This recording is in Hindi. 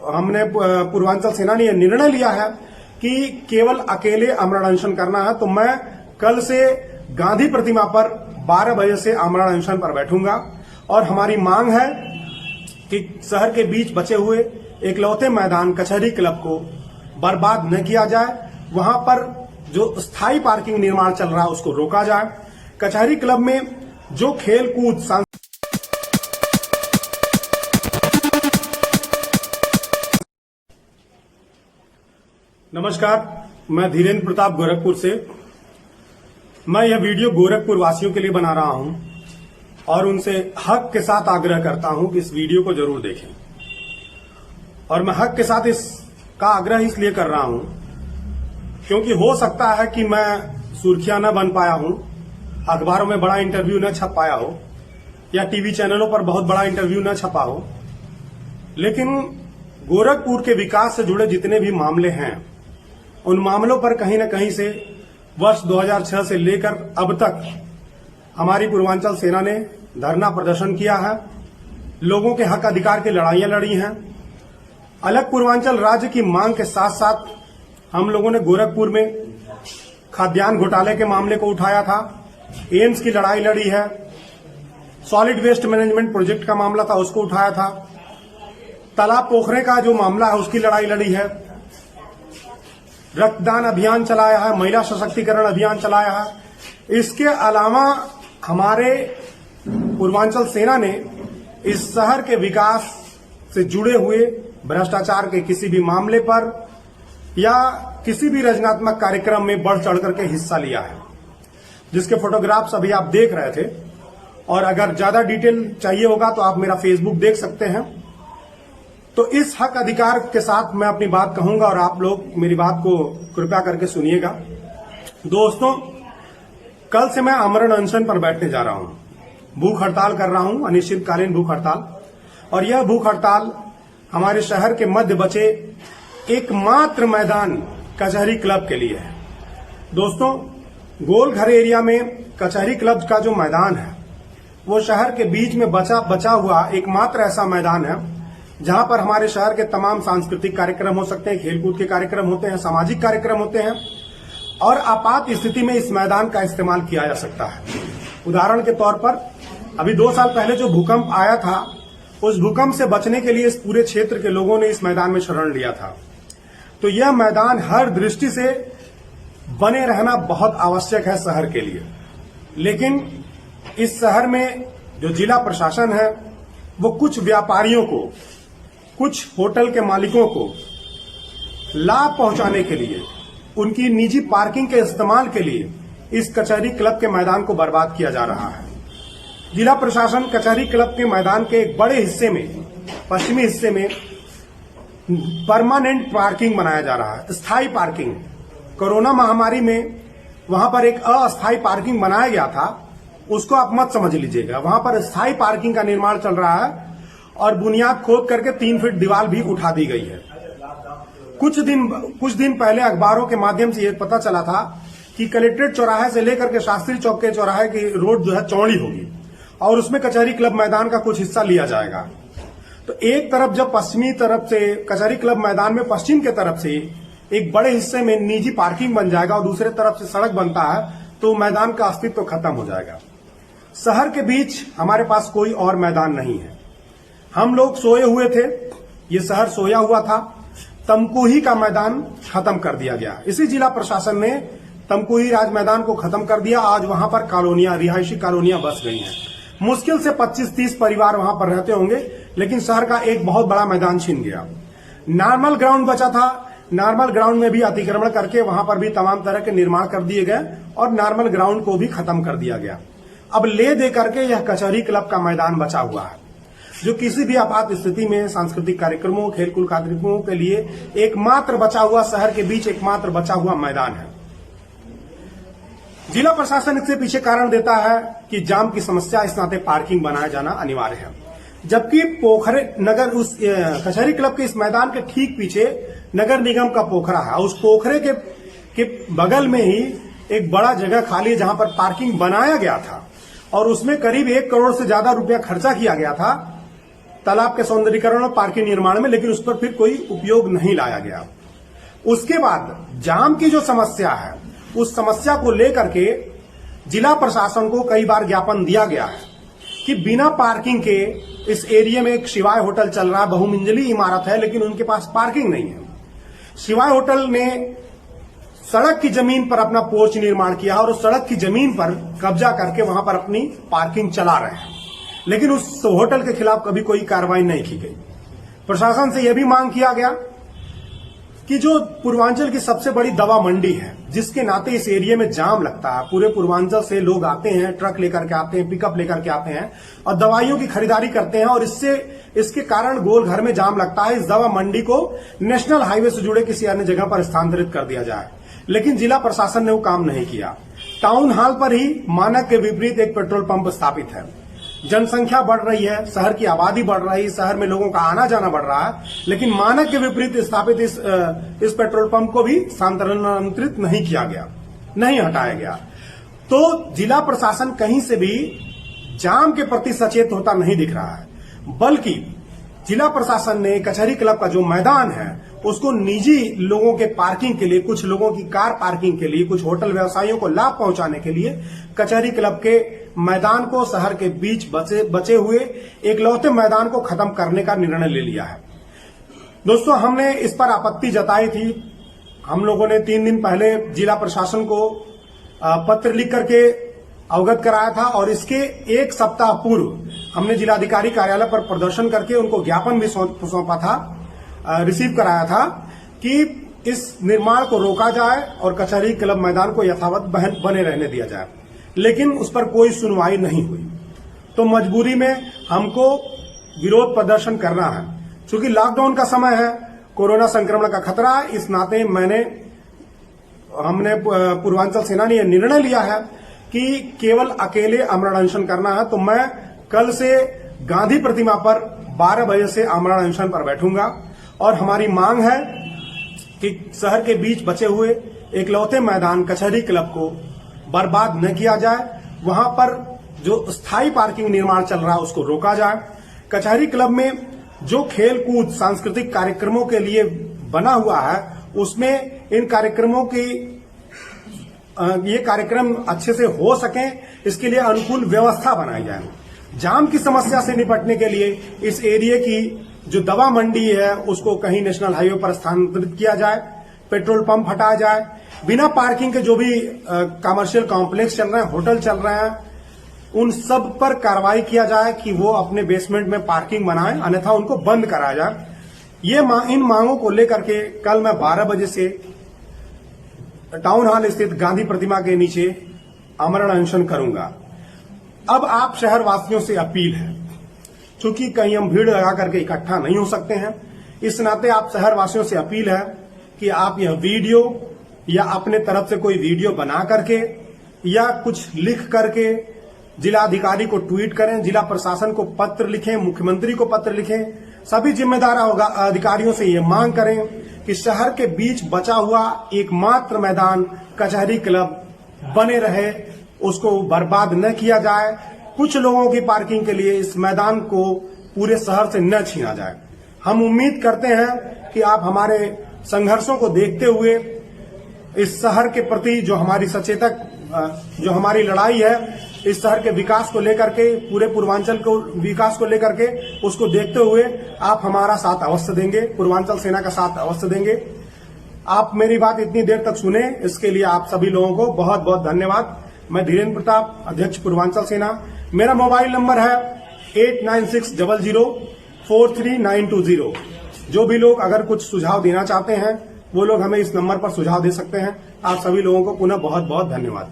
हमने पूर्वांचल सेना ने यह निर्णय लिया है कि केवल अकेले आमरण अनशन करना है, तो मैं कल से गांधी प्रतिमा पर 12 बजे से आमरण अनशन पर बैठूंगा। और हमारी मांग है कि शहर के बीच बचे हुए एकलौते मैदान कचहरी क्लब को बर्बाद न किया जाए, वहां पर जो स्थायी पार्किंग निर्माण चल रहा है उसको रोका जाए। कचहरी क्लब में जो खेल कूद नमस्कार, मैं धीरेन्द्र प्रताप गोरखपुर से। मैं यह वीडियो गोरखपुर वासियों के लिए बना रहा हूं और उनसे हक के साथ आग्रह करता हूं कि इस वीडियो को जरूर देखें। और मैं हक के साथ इसका आग्रह इसलिए कर रहा हूं क्योंकि हो सकता है कि मैं सुर्खियां न बन पाया हूं, अखबारों में बड़ा इंटरव्यू न छप पाया हो या टीवी चैनलों पर बहुत बड़ा इंटरव्यू न छपा हो, लेकिन गोरखपुर के विकास से जुड़े जितने भी मामले हैं उन मामलों पर कहीं न कहीं से वर्ष 2006 से लेकर अब तक हमारी पूर्वांचल सेना ने धरना प्रदर्शन किया है, लोगों के हक अधिकार की लड़ाइयां लड़ी हैं। अलग पूर्वांचल राज्य की मांग के साथ साथ हम लोगों ने गोरखपुर में खाद्यान्न घोटाले के मामले को उठाया था, एम्स की लड़ाई लड़ी है, सॉलिड वेस्ट मैनेजमेंट प्रोजेक्ट का मामला था उसको उठाया था, तालाब पोखरे का जो मामला है उसकी लड़ाई लड़ी है, रक्तदान अभियान चलाया है, महिला सशक्तिकरण अभियान चलाया है। इसके अलावा हमारे पूर्वांचल सेना ने इस शहर के विकास से जुड़े हुए भ्रष्टाचार के किसी भी मामले पर या किसी भी रचनात्मक कार्यक्रम में बढ़ चढ़ करके हिस्सा लिया है, जिसके फोटोग्राफ्स अभी आप देख रहे थे। और अगर ज्यादा डिटेल चाहिए होगा तो आप मेरा फेसबुक देख सकते हैं। तो इस हक अधिकार के साथ मैं अपनी बात कहूंगा और आप लोग मेरी बात को कृपया करके सुनिएगा। दोस्तों, कल से मैं आमरण अनशन पर बैठने जा रहा हूं, भूख हड़ताल कर रहा हूं, अनिश्चितकालीन भूख हड़ताल। और यह भूख हड़ताल हमारे शहर के मध्य बचे एकमात्र मैदान कचहरी क्लब के लिए है। दोस्तों, गोलघर एरिया में कचहरी क्लब का जो मैदान है वो शहर के बीच में बचा हुआ एकमात्र ऐसा मैदान है जहां पर हमारे शहर के तमाम सांस्कृतिक कार्यक्रम हो सकते हैं, खेलकूद के कार्यक्रम होते हैं, सामाजिक कार्यक्रम होते हैं और आपात स्थिति में इस मैदान का इस्तेमाल किया जा सकता है। उदाहरण के तौर पर अभी 2 साल पहले जो भूकंप आया था, उस भूकंप से बचने के लिए इस पूरे क्षेत्र के लोगों ने इस मैदान में शरण लिया था। तो यह मैदान हर दृष्टि से बने रहना बहुत आवश्यक है शहर के लिए। लेकिन इस शहर में जो जिला प्रशासन है वो कुछ व्यापारियों को, कुछ होटल के मालिकों को लाभ पहुंचाने के लिए, उनकी निजी पार्किंग के इस्तेमाल के लिए इस कचहरी क्लब के मैदान को बर्बाद किया जा रहा है। जिला प्रशासन कचहरी क्लब के मैदान के एक बड़े हिस्से में, पश्चिमी हिस्से में परमानेंट पार्किंग बनाया जा रहा है, स्थायी पार्किंग। कोरोना महामारी में वहां पर एक अस्थायी पार्किंग बनाया गया था, उसको आप मत समझ लीजिएगा। वहां पर स्थायी पार्किंग का निर्माण चल रहा है और बुनियाद खोद करके 3 फीट दीवार भी उठा दी गई है। कुछ दिन पहले अखबारों के माध्यम से यह पता चला था कि कलेक्ट्रेट चौराहे से लेकर के शास्त्री चौक के चौराहे की रोड जो है चौड़ी होगी और उसमें कचहरी क्लब मैदान का कुछ हिस्सा लिया जाएगा। तो एक तरफ जब पश्चिमी तरफ से कचहरी क्लब मैदान में पश्चिम के तरफ से एक बड़े हिस्से में निजी पार्किंग बन जाएगा और दूसरे तरफ से सड़क बनता है तो मैदान का अस्तित्व खत्म हो जाएगा। शहर के बीच हमारे पास कोई और मैदान नहीं है। हम लोग सोए हुए थे, ये शहर सोया हुआ था। तमकुही का मैदान खत्म कर दिया गया। इसी जिला प्रशासन ने तमकुही राज मैदान को खत्म कर दिया। आज वहां पर कॉलोनियां, रिहायशी कॉलोनियां बस गई हैं। मुश्किल से 25-30 परिवार वहां पर रहते होंगे, लेकिन शहर का एक बहुत बड़ा मैदान छीन गया। नॉर्मल ग्राउंड बचा था, नॉर्मल ग्राउंड में भी अतिक्रमण करके वहां पर भी तमाम तरह के निर्माण कर दिए गए और नॉर्मल ग्राउंड को भी खत्म कर दिया गया। अब ले दे करके यह कचहरी क्लब का मैदान बचा हुआ है, जो किसी भी आपात स्थिति में सांस्कृतिक कार्यक्रमों, खेलकूद कार्यक्रमों के लिए एकमात्र बचा हुआ, शहर के बीच एकमात्र बचा हुआ मैदान है। जिला प्रशासन इससे पीछे कारण देता है कि जाम की समस्या, इस नाते पार्किंग बनाया जाना अनिवार्य है। जबकि पोखरे नगर, उस कचहरी क्लब के इस मैदान के ठीक पीछे नगर निगम का पोखरा है। उस पोखरे के बगल में ही एक बड़ा जगह खाली है जहां पर पार्किंग बनाया गया था और उसमें करीब 1 करोड़ से ज्यादा रुपया खर्चा किया गया था। तालाब के सौंदर्यीकरण और पार्किंग निर्माण में, लेकिन उस पर फिर कोई उपयोग नहीं लाया गया। उसके बाद जाम की जो समस्या है, उस समस्या को लेकर के जिला प्रशासन को कई बार ज्ञापन दिया गया है कि बिना पार्किंग के इस एरिया में एक शिवाय होटल चल रहा है, बहुमंजिली इमारत है, लेकिन उनके पास पार्किंग नहीं है। शिवाय होटल ने सड़क की जमीन पर अपना पोर्च निर्माण किया और उस सड़क की जमीन पर कब्जा करके वहां पर अपनी पार्किंग चला रहे हैं, लेकिन उस होटल के खिलाफ कभी कोई कार्रवाई नहीं की गई। प्रशासन से यह भी मांग किया गया कि जो पूर्वांचल की सबसे बड़ी दवा मंडी है, जिसके नाते इस एरिया में जाम लगता है, पूरे पूर्वांचल से लोग आते हैं, ट्रक लेकर के आते हैं, पिकअप लेकर के आते हैं और दवाइयों की खरीदारी करते हैं, और इसके कारण गोल घर में जाम लगता है। इस दवा मंडी को नेशनल हाईवे से जुड़े किसी अन्य जगह पर स्थानांतरित कर दिया जाए, लेकिन जिला प्रशासन ने वो काम नहीं किया। टाउन हॉल पर ही मानक के विपरीत एक पेट्रोल पंप स्थापित है। जनसंख्या बढ़ रही है, शहर की आबादी बढ़ रही है, शहर में लोगों का आना जाना बढ़ रहा है, लेकिन मानक के विपरीत स्थापित इस पेट्रोल पंप को भी स्थानांतरित नहीं किया गया, नहीं हटाया गया। तो जिला प्रशासन कहीं से भी जाम के प्रति सचेत होता नहीं दिख रहा है, बल्कि जिला प्रशासन ने कचहरी क्लब का जो मैदान है उसको निजी लोगों के पार्किंग के लिए, कुछ लोगों की कार पार्किंग के लिए, कुछ होटल व्यवसायियों को लाभ पहुंचाने के लिए कचहरी क्लब के मैदान को शहर के बीच बचे हुए एकलौते मैदान को खत्म करने का निर्णय ले लिया है। दोस्तों, हमने इस पर आपत्ति जताई थी। हम लोगों ने 3 दिन पहले जिला प्रशासन को पत्र लिख करके अवगत कराया था, और इसके 1 सप्ताह पूर्व हमने जिलाधिकारी कार्यालय पर प्रदर्शन करके उनको ज्ञापन भी सौंपा था, रिसीव कराया था कि इस निर्माण को रोका जाए और कचहरी क्लब मैदान को यथावत बने रहने दिया जाए, लेकिन उस पर कोई सुनवाई नहीं हुई। तो मजबूरी में हमको विरोध प्रदर्शन करना है। चूंकि लॉकडाउन का समय है, कोरोना संक्रमण का खतरा है, इस नाते हमने पूर्वांचल सेना ने यह निर्णय लिया है कि केवल अकेले आमरण अनशन करना है। तो मैं कल से गांधी प्रतिमा पर 12 बजे से आमरण अनशन पर बैठूंगा, और हमारी मांग है कि शहर के बीच बचे हुए एकलौते मैदान कचहरी क्लब को बर्बाद न किया जाए, वहां पर जो स्थायी पार्किंग निर्माण चल रहा है उसको रोका जाए। कचहरी क्लब में जो खेल कूद सांस्कृतिक कार्यक्रमों के लिए बना हुआ है, उसमें इन कार्यक्रमों की ये कार्यक्रम अच्छे से हो सकें, इसके लिए अनुकूल व्यवस्था बनाई जाए। जाम की समस्या से निपटने के लिए इस एरिया की जो दवा मंडी है उसको कहीं नेशनल हाईवे पर स्थानांतरित किया जाए, पेट्रोल पंप हटाया जाए, बिना पार्किंग के जो भी कमर्शियल कॉम्प्लेक्स चल रहे हैं, होटल चल रहे हैं, उन सब पर कार्रवाई किया जाए कि वो अपने बेसमेंट में पार्किंग बनाएं, अन्यथा उनको बंद कराया जाए। इन मांगों को लेकर के कल मैं 12 बजे से टाउन हॉल स्थित गांधी प्रतिमा के नीचे आमरण अनशन करूंगा। अब आप शहरवासियों से अपील है, चूंकि कहीं हम भीड़ लगा करके इकट्ठा नहीं हो सकते हैं, इस नाते आप शहरवासियों से अपील है कि आप यह वीडियो या अपने तरफ से कोई वीडियो बना करके या कुछ लिख करके जिलाधिकारी को ट्वीट करें, जिला प्रशासन को पत्र लिखें, मुख्यमंत्री को पत्र लिखें, सभी जिम्मेदार अधिकारियों से ये मांग करें कि शहर के बीच बचा हुआ एकमात्र मैदान कचहरी क्लब बने रहे, उसको बर्बाद न किया जाए। कुछ लोगों की पार्किंग के लिए इस मैदान को पूरे शहर से न छीना जाए। हम उम्मीद करते हैं कि आप हमारे संघर्षों को देखते हुए इस शहर के प्रति जो हमारी लड़ाई है, इस शहर के विकास को लेकर के, पूरे पूर्वांचल को विकास को लेकर के, उसको देखते हुए आप हमारा साथ अवश्य देंगे, पूर्वांचल सेना का साथ अवश्य देंगे। आप मेरी बात इतनी देर तक सुने, इसके लिए आप सभी लोगों को बहुत बहुत धन्यवाद। मैं धीरेन्द्र प्रताप, अध्यक्ष पूर्वांचल सेना। मेरा मोबाइल नंबर है 896000433920। जो भी लोग अगर कुछ सुझाव देना चाहते हैं वो लोग हमें इस नंबर पर सुझाव दे सकते हैं। आप सभी लोगों को पुनः बहुत बहुत धन्यवाद।